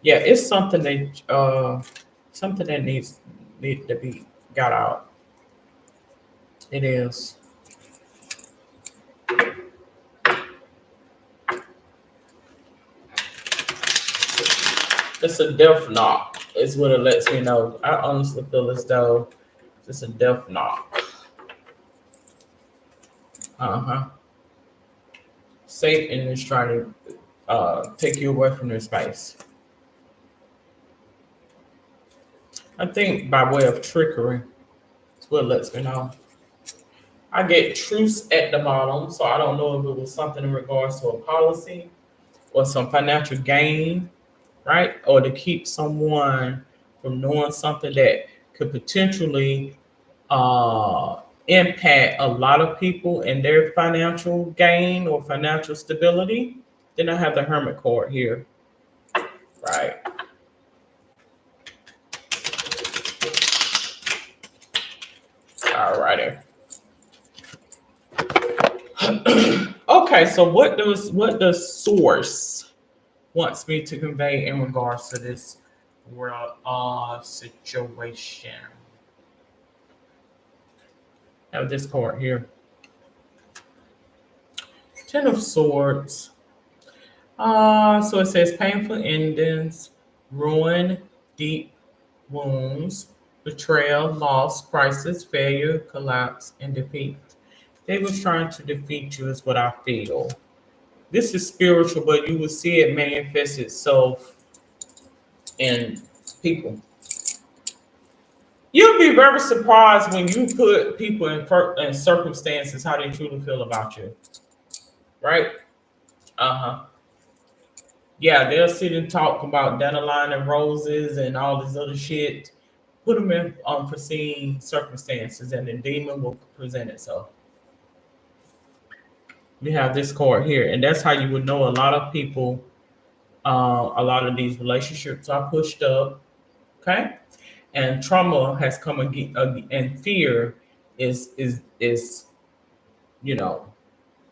Yeah, it's something that needs to be got out. It is. It's a death knock. Is what it lets me know. I honestly feel as though it's a death knock. Uh-huh. Satan is trying to take you away from this space. I think by way of trickery, it's what it lets me know. I get truce at the bottom, so I don't know if it was something in regards to a policy or some financial gain, right? Or to keep someone from knowing something that could potentially impact a lot of people in their financial gain or financial stability. Then I have the Hermit card here, right? All righty. Okay, so what does source wants me to convey in regards to this world situation? I have this card here. Ten of Swords. So it says painful endings, ruin, deep wounds, betrayal, loss, crisis, failure, collapse, and defeat. They was trying to defeat you is what I feel. This is spiritual, but you will see it manifest itself in people. You'll be very surprised when you put people in circumstances how they truly feel about you, right? Uh-huh. Yeah, they'll sit and talk about dandelion and roses and all this other shit. Put them in unforeseen circumstances, and the demon will present itself. We have this card here, and that's how you would know a lot of people. A lot of these relationships are pushed up, okay, and trauma has come again, and fear is you know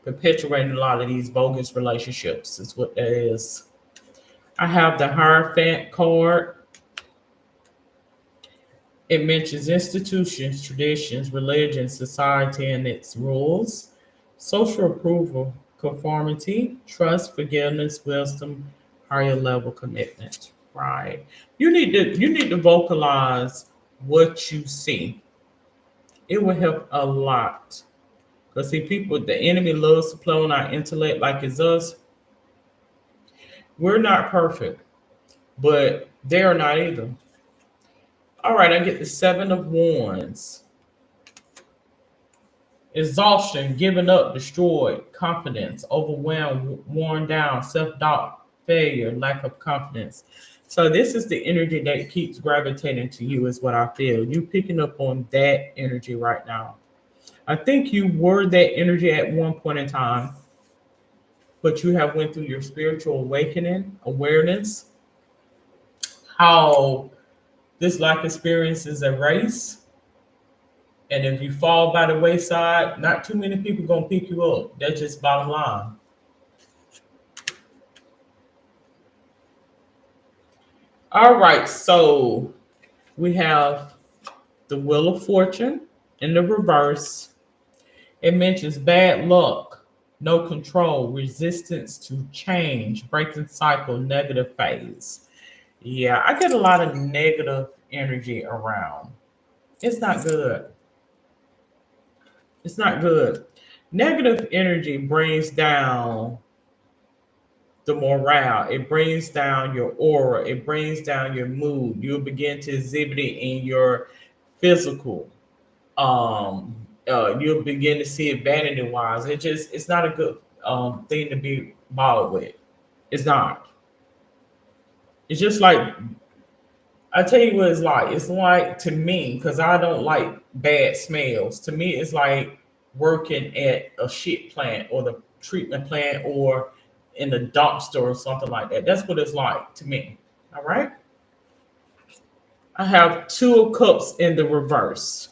perpetuating a lot of these bogus relationships. Is what that is. I have the Hierophant card. It mentions institutions, traditions, religion, society, and its rules, social approval, conformity, trust, forgiveness, wisdom, higher level commitment. Right. You need to vocalize what you see. It will help a lot. Because see, people, the enemy loves to play on our intellect like it's us. We're not perfect, but they are not either. All right, I get the Seven of Wands. Exhaustion, giving up, destroyed, confidence, overwhelmed, worn down, self doubt, failure, lack of confidence. So, this is the energy that keeps gravitating to you, is what I feel. You picking up on that energy right now. I think you were that energy at one point in time, but you have went through your spiritual awakening, awareness, how this life experience is a race. And if you fall by the wayside, not too many people gonna pick you up. That's just bottom line. All right, so we have the Wheel of Fortune in the reverse. It mentions bad luck, no control, resistance to change, breaking cycle, negative phase. Yeah, I get a lot of negative energy around. It's not good. It's not good. Negative energy brings down the morale. It brings down your aura. It brings down your mood. You'll begin to exhibit it in your physical. You'll begin to see it vanity wise. It's not a good thing to be bothered with. It's not. It's just like I tell you what it's like. It's like to me, because I don't like bad smells. To me, it's like working at a shit plant or the treatment plant or in the dumpster or something like that. That's what it's like to me. All right. I have two of cups in the reverse.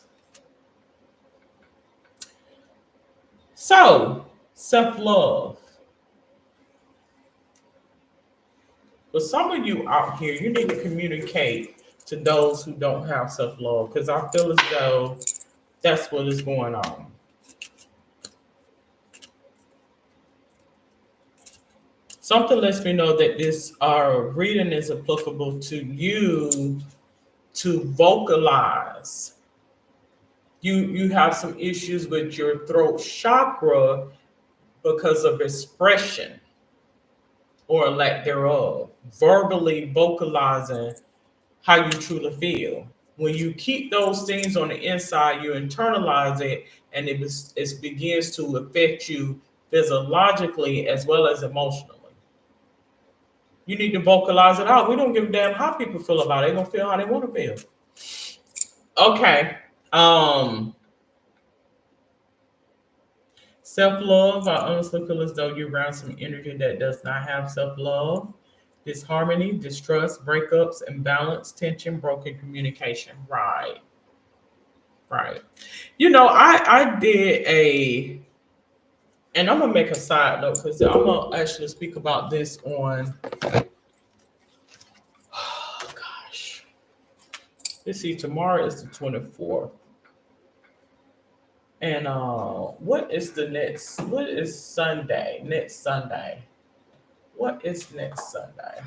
So self love. For some of you out here, you need to communicate to those who don't have self love because I feel as though that's what is going on. Something lets me know that this reading is applicable to you to vocalize. You have some issues with your throat chakra because of expression or lack thereof. Verbally vocalizing how you truly feel. When you keep those things on the inside, you internalize it, and it begins to affect you physiologically as well as emotionally. You need to vocalize it out. We don't give a damn how people feel about it. They're gonna feel how they want to feel. Okay. Um, Self-love. I honestly feel as though you're around some energy that does not have self-love. Disharmony, distrust, breakups, imbalance, tension, broken communication. Right. Right. I did and I'm gonna make a side note because I'm gonna actually speak about this on. Oh gosh. Let's see. Tomorrow is the 24th. And what is the next? What is Sunday? Next Sunday. What is next Sunday?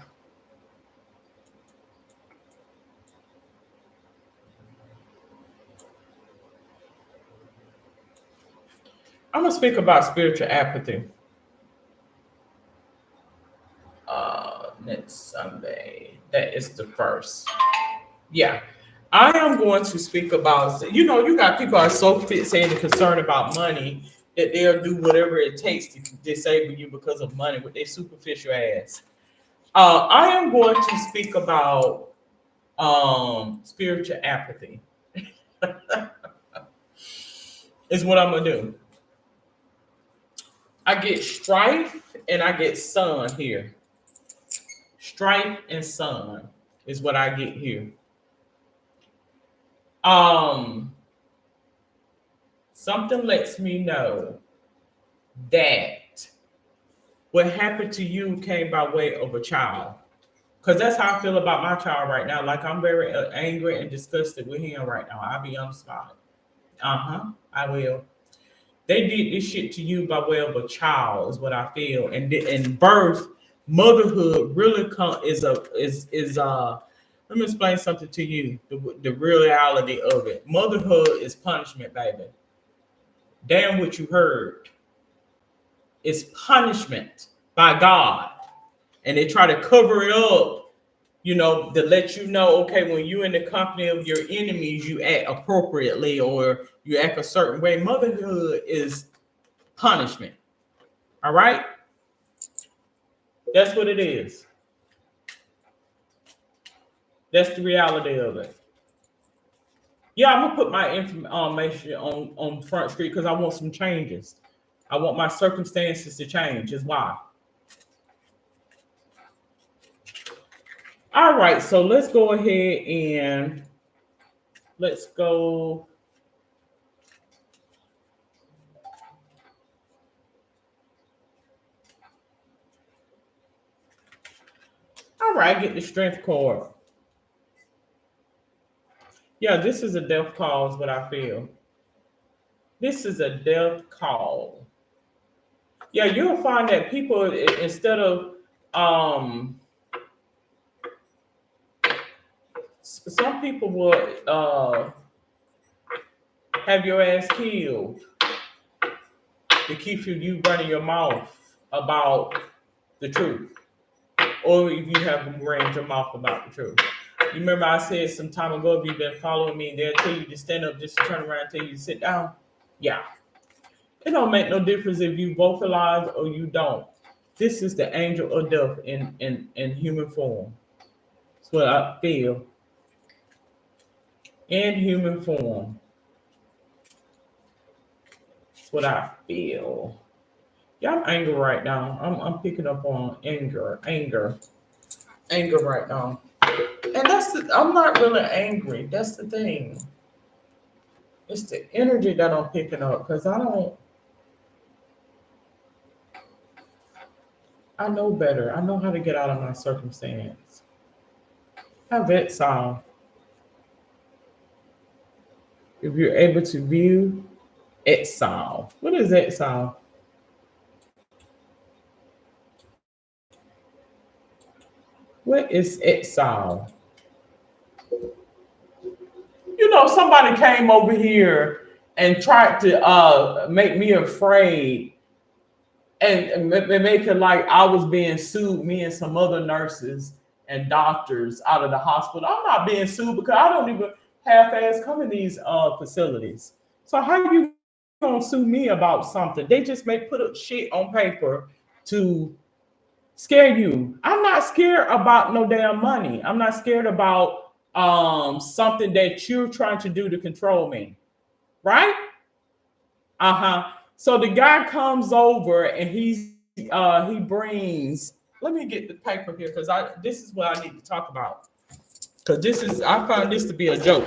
I'm gonna speak about spiritual apathy. Next Sunday. That is the first. Yeah. I am going to speak about, you got people are so fixated and concerned about money that they'll do whatever it takes to disable you because of money with their superficial ass. I am going to speak about spiritual apathy. Is what I'm gonna do. I get strife and I get sun here. Strife and sun is what I get here. Um, Something lets me know that what happened to you came by way of a child. Because that's how I feel about my child right now. Like I'm very angry and disgusted with him right now. I'll be on the spot. I will. They did this shit to you by way of a child, is what I feel. And birth, motherhood really is. Let me explain something to you. The reality of it. Motherhood is punishment, baby. Damn what you heard. It's punishment by God. And they try to cover it up, to let you know, okay, when you're in the company of your enemies, you act appropriately or you act a certain way. Motherhood is punishment. All right? That's what it is. That's the reality of it. Yeah, I'm gonna put my information on Front Street because I want some changes. I want my circumstances to change. Is why. All right, so let's go ahead and let's go. All right, get the strength card. Yeah, this is a death call, is what I feel. This is a death call. Yeah, you'll find that people instead of um some people will have your ass killed to keep you running your mouth about the truth. Or if you have them range your mouth about the truth. You remember I said some time ago, if you've been following me, they'll tell you to stand up just to turn around and tell you to sit down. Yeah. It don't make no difference if you vocalize or you don't. This is the angel of death in human form. That's what I feel. In human form. That's what I feel. Yeah, I'm angry right now. I'm picking up on anger right now. And I'm not really angry. That's the thing. It's the energy that I'm picking up because I know better. I know how to get out of my circumstance. Have that sound. If you're able to view exile. What is exile? What is exile? You know, somebody came over here and tried to make me afraid and make it like I was being sued, me and some other nurses and doctors out of the hospital. I'm not being sued because I don't even half-ass come in these facilities. So how you gonna sue me about something? They just may put up shit on paper to scare you. I'm not scared about no damn money. I'm not scared about something that you're trying to do to control me. Right? Uh-huh. So the guy comes over and he brings, let me get the paper here because I this is what I need to talk about. Because this is I find this to be a joke.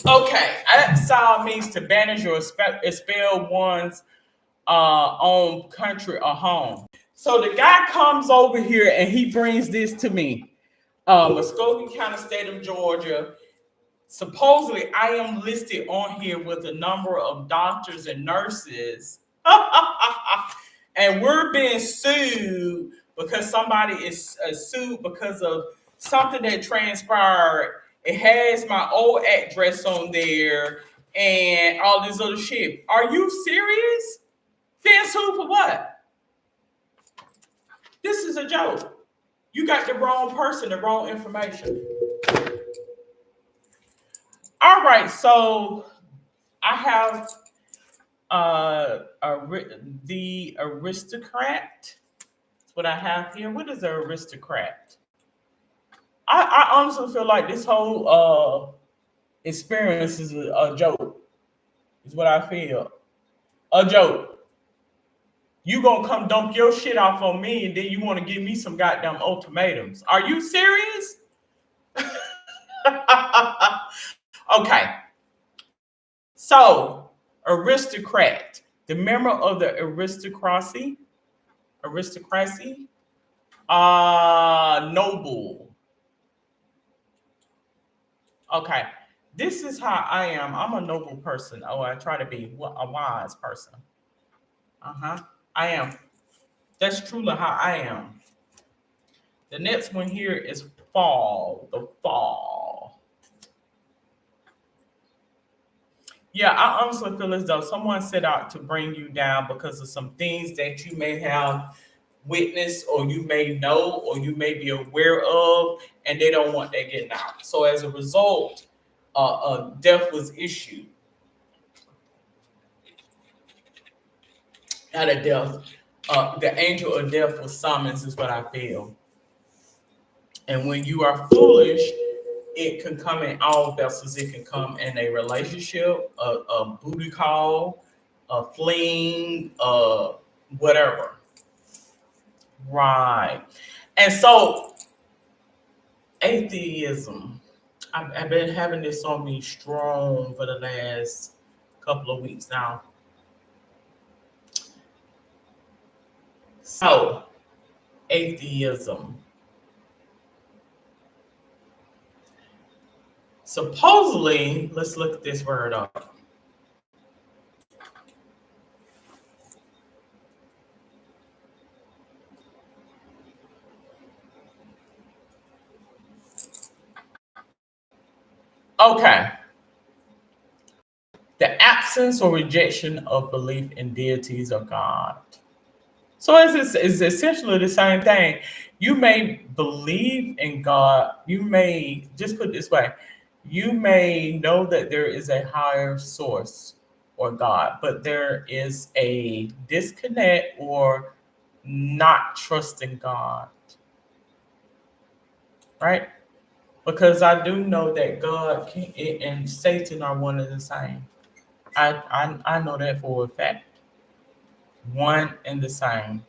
Okay, exile means to banish or expel one's own country or home. So the guy comes over here and he brings this to me. Muskogee County, state of Georgia. Supposedly, I am listed on here with a number of doctors and nurses, and we're being sued because somebody is sued because of something that transpired. It has my old address on there and all this other shit. Are you serious? Being sued for what? This is a joke. You got the wrong person, the wrong information. All right, so I have the aristocrat. That's what I have here. What is the aristocrat? I honestly feel like this whole experience is a joke. Is what I feel. A joke. You gonna come dump your shit off on me, and then you want to give me some goddamn ultimatums? Are you serious? Okay. So, aristocrat, the member of the aristocracy, noble. Okay, this is how I am. I'm a noble person. Oh, I try to be a wise person. I am. That's truly how I am. The next one here is fall. The fall. Yeah, I honestly feel as though someone set out to bring you down because of some things that you may have witness or you may know or you may be aware of, and they don't want that getting out. So as a result, death was issued. Not a death. The angel of death was summoned, is what I feel. And when you are foolish, it can come in all vessels. It can come in a relationship, a booty call, a fling, whatever. Right. And so atheism. I've been having this on me strong for the last couple of weeks now. So atheism. Supposedly, let's look this word up. Okay. The absence or rejection of belief in deities or God. So it's essentially the same thing. You may believe in God. You may, just put it this way, you may know that there is a higher source or God, but there is a disconnect or not trusting God, right? Because I do know that God and Satan are one and the same. I know that for a fact. One and the same.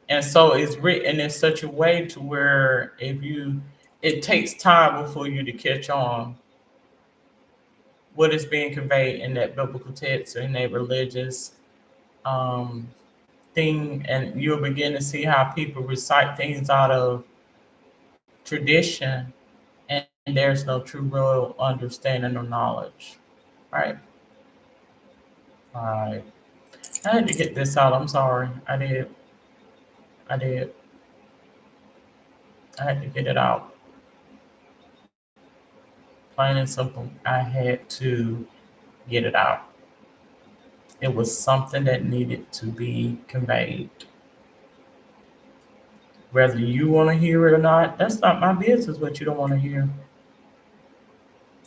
And so it's written in such a way to where it takes time before you to catch on what is being conveyed in that biblical text or in that religious um, thing, and you'll begin to see how people recite things out of tradition, and there's no true real understanding or knowledge, right? All right. I had to get this out. I'm sorry. I did. I did. I had to get it out. Plain and simple. I had to get it out. It was something that needed to be conveyed. Whether you want to hear it or not, that's not my business what you don't want to hear.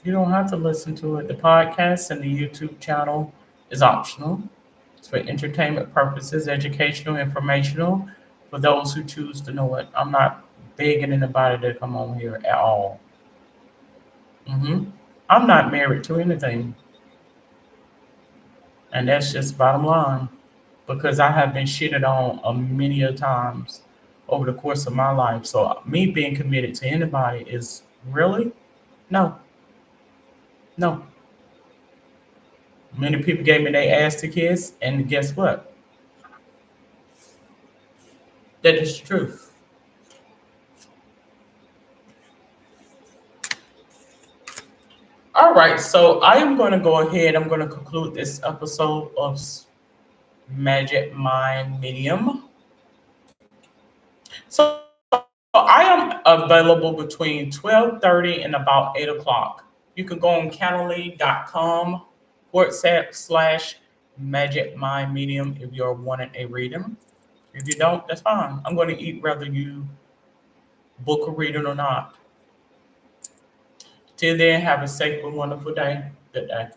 You don't have to listen to it. The podcast and the YouTube channel is optional. It's for entertainment purposes, educational, informational, for those who choose to know it. I'm not begging anybody to come on here at all. hmm I'm not married to anything, and that's just bottom line. Because I have been shitted on a many a times over the course of my life. So me being committed to anybody is really no, no. Many people gave me their ass to kiss, and guess what? That is the truth. All right, so I am going to go ahead. I'm going to conclude this episode of Magic Mind Medium. So I am available between 12:30 and about 8 o'clock. You can go on Calendly.com// Magic Mind Medium if you're wanting a reading. If you don't, that's fine. I'm going to eat whether you book a reading or not. Till then, have a safe and wonderful day. Good day.